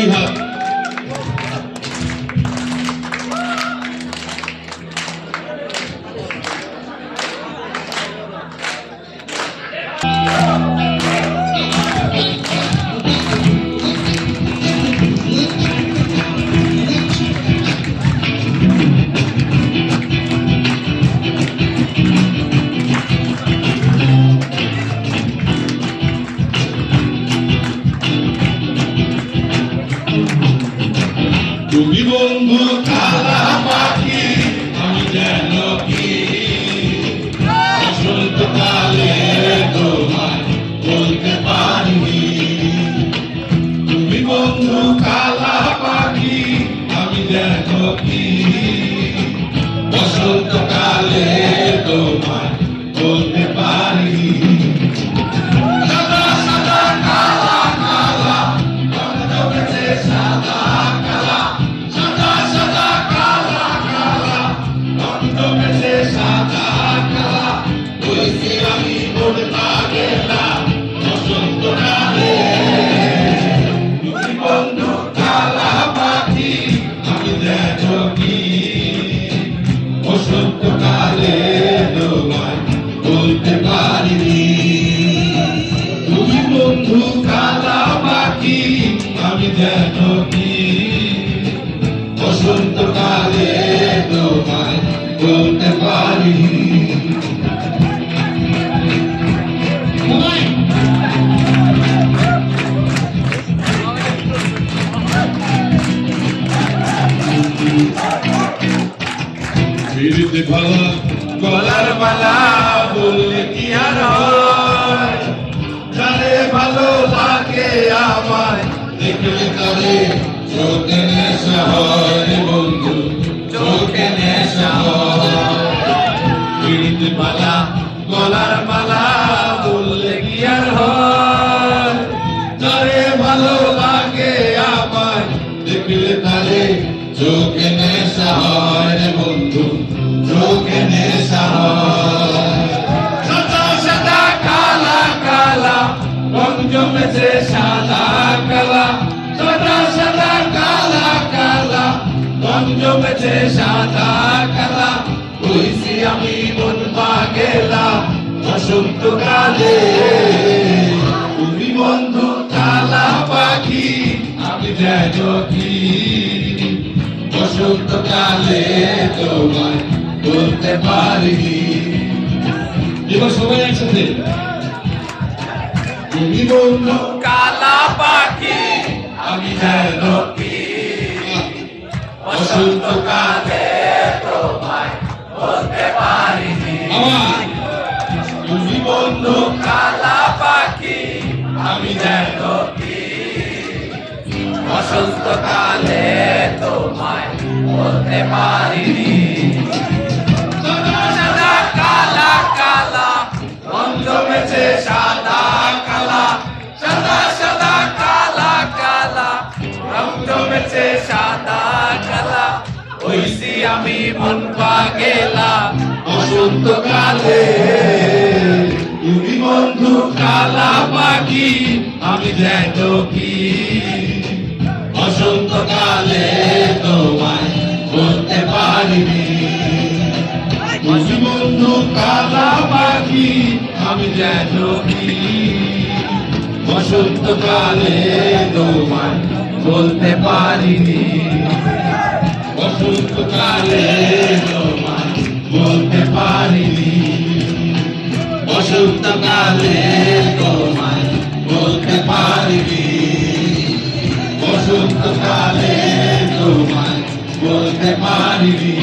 দুই হাত। তুমি বন্ধু কালা পাখি, আমি যেন কি বসন্তকালে তোমায় বলতে পারিনি। তুমি বন্ধু কালা পাখি, আমি যেন কি বসন্তকালে তোমায় বলতে পারিনি। সাদা সাদা কালা কালা রং জমেছে সাদা কালা, সাদা সাদা কালা কালা রং জমেছে সাদা কালা। হইছি আমি মন পাগেলা বসন্তকালে। তুমি বন্ধু কালা পাখি, আমি যেন কি বসন্তকালে তোমায় বলতে পারিনি। তুমি বন্ধু কালা পাখি, আমি যেন কি বসন্তকালে তোমায় বলতে পারিনি। ফিরিতে ভালা গলার মালা বললে কি আর হয়, জানে ভালো লাগে আমায় দেখলে তারে চোখে নেশা হয় বন্ধু, চোখে নেশা হয়। ফিরিতে ভালা গলার মালা বললে কি আর হয়, জানে ভালো লাগে আমায় দেখলে তারে চোখে নেশা হয় বন্ধু, চোখে নেশা হয়। সাদা সাদা কালা কালা রং জমেছে সাদা কালা, সাদা সাদা কালা কালা রং জমেছে সাদা কালা। হইছি আমি মন পাগেলা বসন্তকালে। তুমি বন্ধু কালা পাখি, আমি যেন কি বসন্তকালে তোমায় বলতে পারিনি। এবার সবাই একসাথে। তুমি বন্ধু কালা পাখি, আমি যেন কি বসন্তকালে তোমায় বলতে পারিনি। তুমি বন্ধু কালা পাখি, আমি যেন কি বসন্তকালে তোমায় বলতে পারিনি। সাদা সাদা কালা কালা রং জমেছে সাদা কালা, সাদা সাদা কালা কালা রং জমেছে সাদা কালা। হইছি আমি মন পাগেলা বসন্তকালে। তুমি বন্ধু কালা পাখি, আমি যেন কি বসন্তকালে তোমায় বলতে পারিনি। তুমি বন্ধু কালা পাখি, আমি যেন কি বসন্তকালে তোমায় বলতে পারিনি। বসন্তকালে তোমায় বলতে পারিনি। বসন্তকালে তোমায় বলতে পারিনি। বসন্তকালে তোমায় বলতে পারিনি।